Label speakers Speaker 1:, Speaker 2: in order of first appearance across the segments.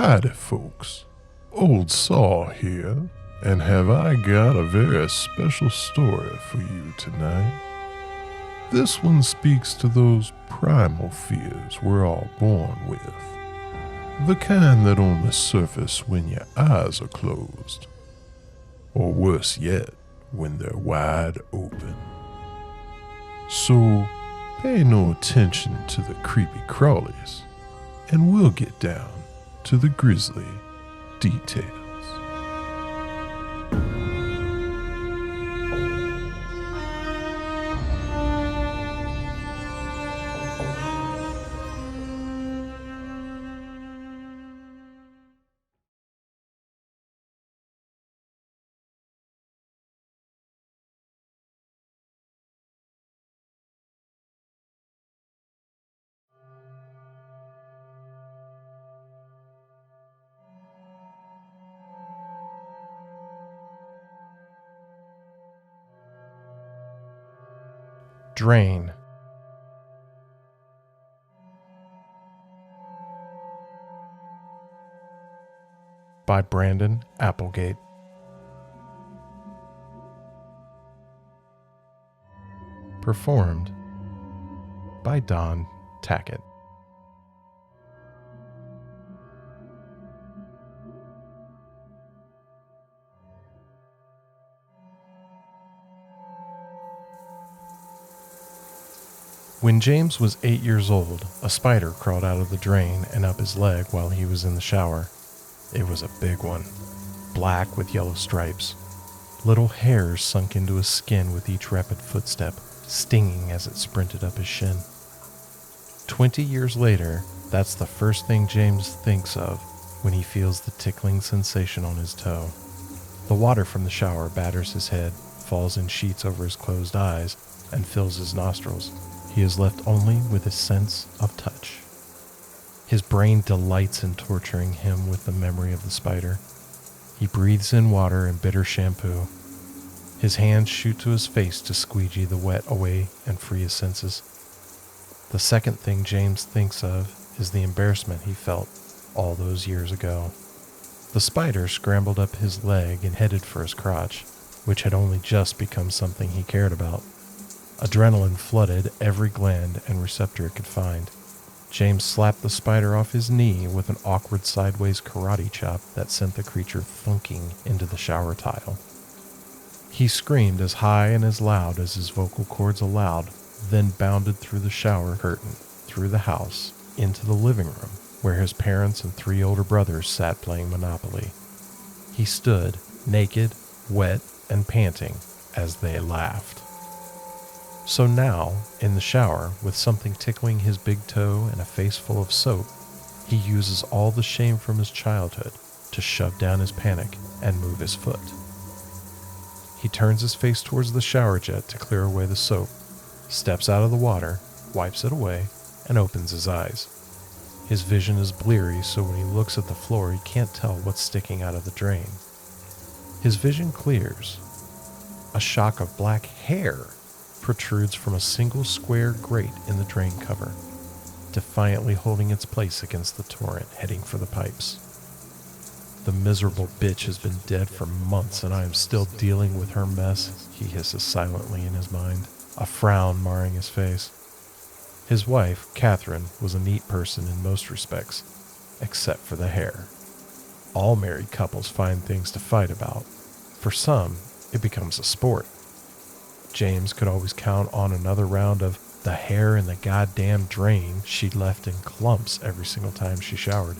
Speaker 1: Howdy, folks. Old Saw here, and have I got a very special story for you tonight. This one speaks to those primal fears we're all born with. The kind that only surface when your eyes are closed. Or worse yet, when they're wide open. So, pay no attention to the creepy-crawlies, and we'll get down to the grisly details.
Speaker 2: Drain. By Brandon Applegate. Performed by Don Tackett. When James was 8 years old, a spider crawled out of the drain and up his leg while he was in the shower. It was a big one, black with yellow stripes. Little hairs sunk into his skin with each rapid footstep, stinging as it sprinted up his shin. 20 years later, that's the first thing James thinks of when he feels the tickling sensation on his toe. The water from the shower batters his head, falls in sheets over his closed eyes, and fills his nostrils. He is left only with his sense of touch. His brain delights in torturing him with the memory of the spider. He breathes in water and bitter shampoo. His hands shoot to his face to squeegee the wet away and free his senses. The second thing James thinks of is the embarrassment he felt all those years ago. The spider scrambled up his leg and headed for his crotch, which had only just become something he cared about. Adrenaline flooded every gland and receptor it could find. James slapped the spider off his knee with an awkward sideways karate chop that sent the creature thunking into the shower tile. He screamed as high and as loud as his vocal cords allowed, then bounded through the shower curtain, through the house, into the living room, where his parents and 3 older brothers sat playing Monopoly. He stood, naked, wet, and panting, as they laughed. So now, in the shower, with something tickling his big toe and a face full of soap, he uses all the shame from his childhood to shove down his panic and move his foot. He turns his face towards the shower jet to clear away the soap, steps out of the water, wipes it away, and opens his eyes. His vision is bleary, so when he looks at the floor, he can't tell what's sticking out of the drain. His vision clears. A shock of black hair protrudes from a single square grate in the drain cover, defiantly holding its place against the torrent heading for the pipes. The miserable bitch has been dead for months and I am still dealing with her mess, he hisses silently in his mind, a frown marring his face. His wife, Catherine, was a neat person in most respects, except for the hair. All married couples find things to fight about. For some, it becomes a sport. James could always count on another round of the hair in the goddamn drain she'd left in clumps every single time she showered.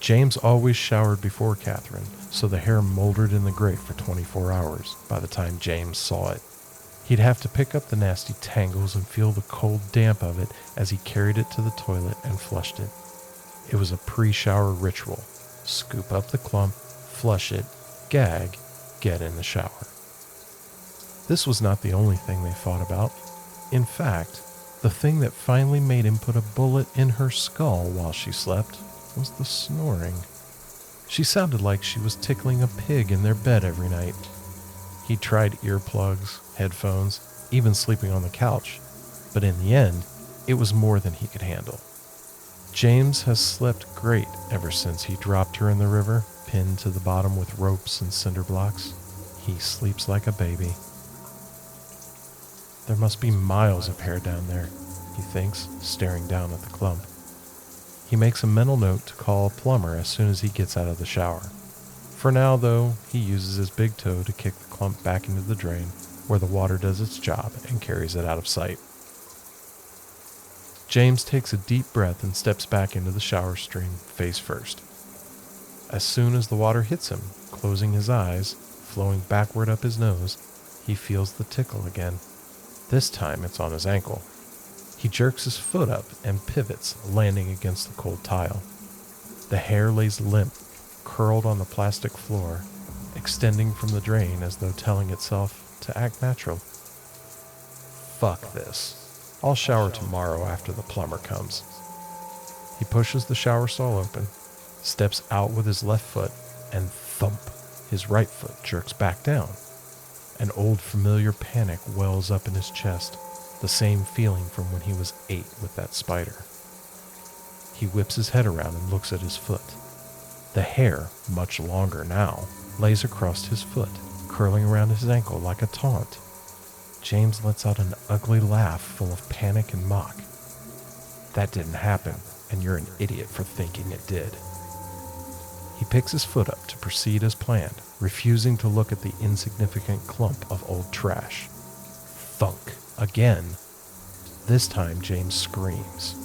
Speaker 2: James always showered before Catherine, so the hair moldered in the grate for 24 hours by the time James saw it. He'd have to pick up the nasty tangles and feel the cold damp of it as he carried it to the toilet and flushed it. It was a pre-shower ritual. Scoop up the clump, flush it, gag, get in the shower. This was not the only thing they fought about. In fact, the thing that finally made him put a bullet in her skull while she slept was the snoring. She sounded like she was tickling a pig in their bed every night. He tried earplugs, headphones, even sleeping on the couch, but in the end, it was more than he could handle. James has slept great ever since he dropped her in the river, pinned to the bottom with ropes and cinder blocks. He sleeps like a baby. There must be miles of hair down there, he thinks, staring down at the clump. He makes a mental note to call a plumber as soon as he gets out of the shower. For now, though, he uses his big toe to kick the clump back into the drain, where the water does its job and carries it out of sight. James takes a deep breath and steps back into the shower stream, face first. As soon as the water hits him, closing his eyes, flowing backward up his nose, he feels the tickle again. This time it's on his ankle. He jerks his foot up and pivots, landing against the cold tile. The hair lays limp, curled on the plastic floor, extending from the drain as though telling itself to act natural. Fuck this. I'll shower tomorrow after the plumber comes. He pushes the shower stall open, steps out with his left foot, and thump, his right foot jerks back down. An old familiar panic wells up in his chest, the same feeling from when he was 8 with that spider. He whips his head around and looks at his foot. The hair, much longer now, lays across his foot, curling around his ankle like a taunt. James lets out an ugly laugh full of panic and mock. That didn't happen, and you're an idiot for thinking it did. He picks his foot up to proceed as planned, refusing to look at the insignificant clump of old trash. Thunk. Again. This time James screams.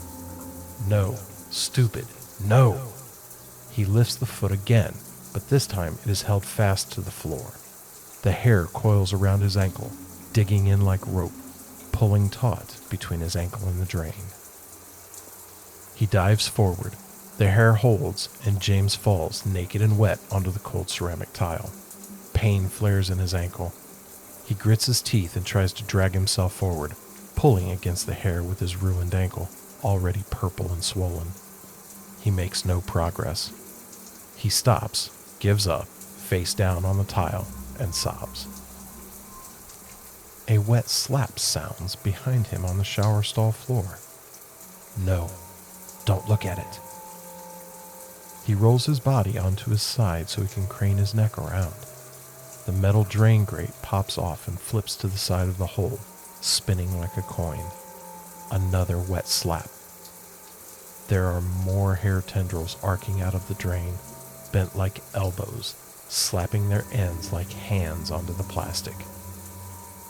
Speaker 2: No. Stupid. No. He lifts the foot again, but this time it is held fast to the floor. The hair coils around his ankle, digging in like rope, pulling taut between his ankle and the drain. He dives forward. The hair holds, and James falls naked and wet onto the cold ceramic tile. Pain flares in his ankle. He grits his teeth and tries to drag himself forward, pulling against the hair with his ruined ankle, already purple and swollen. He makes no progress. He stops, gives up, face down on the tile, and sobs. A wet slap sounds behind him on the shower stall floor. No, don't look at it. He rolls his body onto his side so he can crane his neck around. The metal drain grate pops off and flips to the side of the hole, spinning like a coin. Another wet slap. There are more hair tendrils arcing out of the drain, bent like elbows, slapping their ends like hands onto the plastic.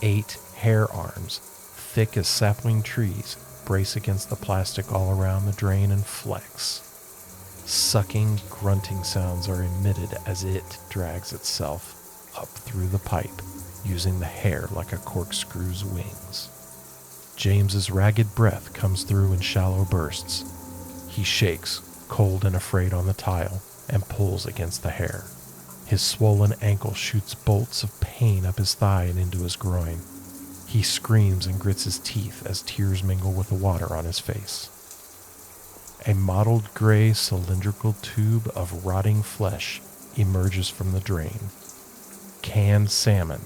Speaker 2: 8 hair arms, thick as sapling trees, brace against the plastic all around the drain and flex. Sucking, grunting sounds are emitted as it drags itself up through the pipe, using the hair like a corkscrew's wings. James's ragged breath comes through in shallow bursts. He shakes, cold and afraid on the tile, and pulls against the hair. His swollen ankle shoots bolts of pain up his thigh and into his groin. He screams and grits his teeth as tears mingle with the water on his face. A mottled gray cylindrical tube of rotting flesh emerges from the drain. Canned salmon,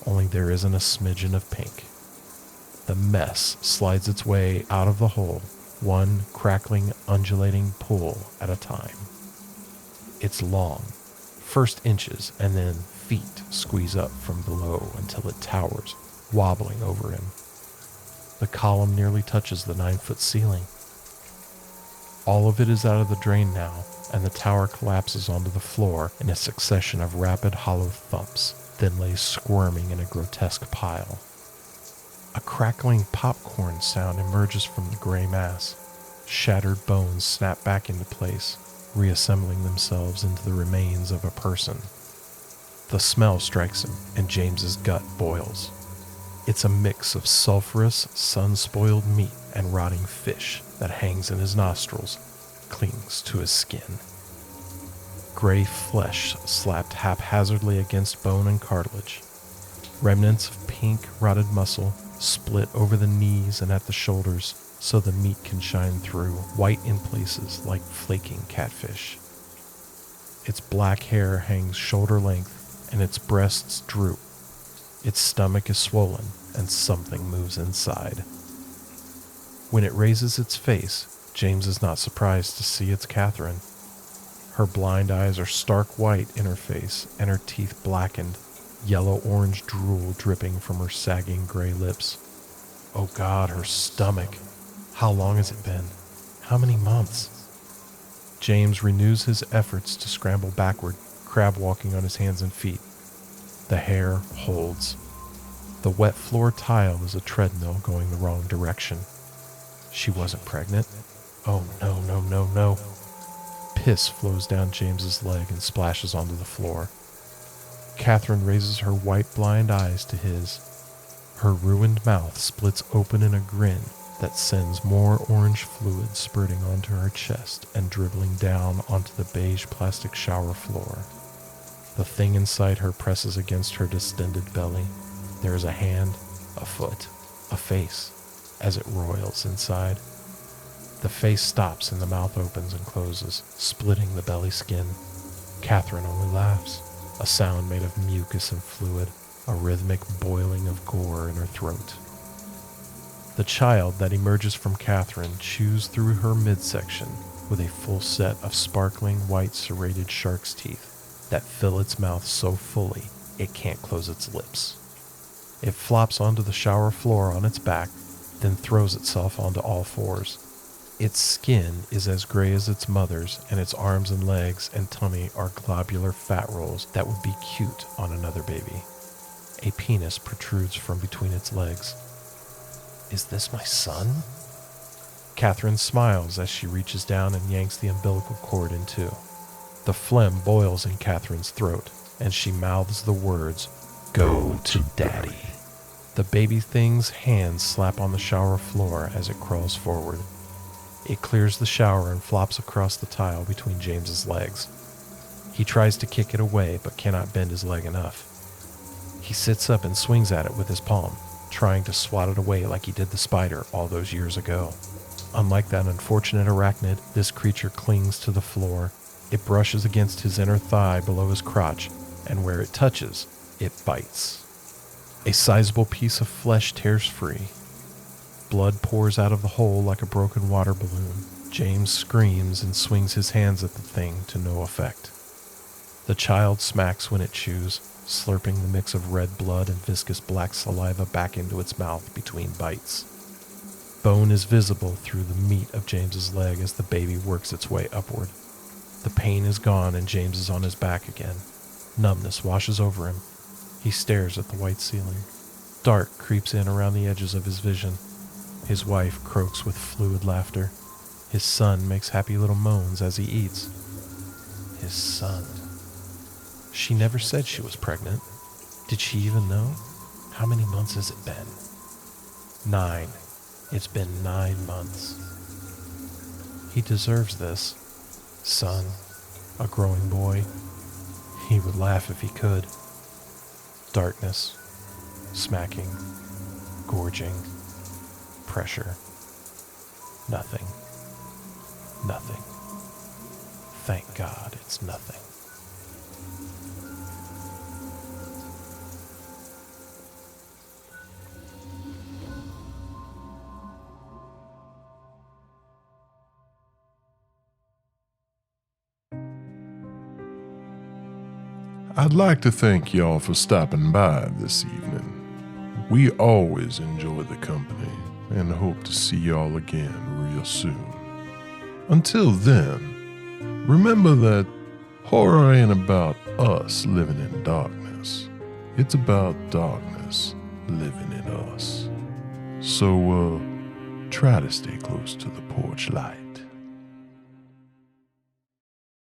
Speaker 2: only there isn't a smidgen of pink. The mess slides its way out of the hole, one crackling, undulating pull at a time. It's long, first inches and then feet squeeze up from below until it towers, wobbling over him. The column nearly touches the 9-foot ceiling. All of it is out of the drain now, and the tower collapses onto the floor in a succession of rapid, hollow thumps, then lays squirming in a grotesque pile. A crackling popcorn sound emerges from the gray mass. Shattered bones snap back into place, reassembling themselves into the remains of a person. The smell strikes him, and James's gut boils. It's a mix of sulfurous, sun-spoiled meat and rotting fish that hangs in his nostrils, clings to his skin. Gray flesh slapped haphazardly against bone and cartilage. Remnants of pink, rotted muscle split over the knees and at the shoulders so the meat can shine through, white in places like flaking catfish. Its black hair hangs shoulder length and its breasts droop. Its stomach is swollen and something moves inside. When it raises its face, James is not surprised to see it's Catherine. Her blind eyes are stark white in her face, and her teeth blackened, yellow-orange drool dripping from her sagging gray lips. Oh God, her stomach. How long has it been? How many months? James renews his efforts to scramble backward, crab walking on his hands and feet. The hair holds. The wet floor tile is a treadmill going the wrong direction. She wasn't pregnant. Oh no, no, no, no. Piss flows down James's leg and splashes onto the floor. Catherine raises her white blind eyes to his. Her ruined mouth splits open in a grin that sends more orange fluid spurting onto her chest and dribbling down onto the beige plastic shower floor. The thing inside her presses against her distended belly. There is a hand, a foot, a face, as it roils inside. The face stops and the mouth opens and closes, splitting the belly skin. Catherine only laughs, a sound made of mucus and fluid, a rhythmic boiling of gore in her throat. The child that emerges from Catherine chews through her midsection with a full set of sparkling white serrated shark's teeth that fill its mouth so fully it can't close its lips. It flops onto the shower floor on its back, then throws itself onto all fours. Its skin is as gray as its mother's, and its arms and legs and tummy are globular fat rolls that would be cute on another baby. A penis protrudes from between its legs. Is this my son? Catherine smiles as she reaches down and yanks the umbilical cord in two. The phlegm boils in Catherine's throat, and she mouths the words, "Go to daddy." The baby thing's hands slap on the shower floor as it crawls forward. It clears the shower and flops across the tile between James's legs. He tries to kick it away, but cannot bend his leg enough. He sits up and swings at it with his palm, trying to swat it away like he did the spider all those years ago. Unlike that unfortunate arachnid, this creature clings to the floor. It brushes against his inner thigh below his crotch, and where it touches, it bites. A sizable piece of flesh tears free. Blood pours out of the hole like a broken water balloon. James screams and swings his hands at the thing to no effect. The child smacks when it chews, slurping the mix of red blood and viscous black saliva back into its mouth between bites. Bone is visible through the meat of James's leg as the baby works its way upward. The pain is gone and James is on his back again. Numbness washes over him. He stares at the white ceiling. Dark creeps in around the edges of his vision. His wife croaks with fluid laughter. His son makes happy little moans as he eats. His son. She never said she was pregnant. Did she even know? How many months has it been? 9. It's been 9 months. He deserves this. Son, a growing boy. He would laugh if he could. Darkness, smacking, gorging, pressure. Nothing. Nothing. Thank God it's nothing.
Speaker 1: I'd like to thank y'all for stopping by this evening. We always enjoy the company and hope to see y'all again real soon. Until then, remember that horror ain't about us living in darkness. It's about darkness living in us. So, try to stay close to the porch light.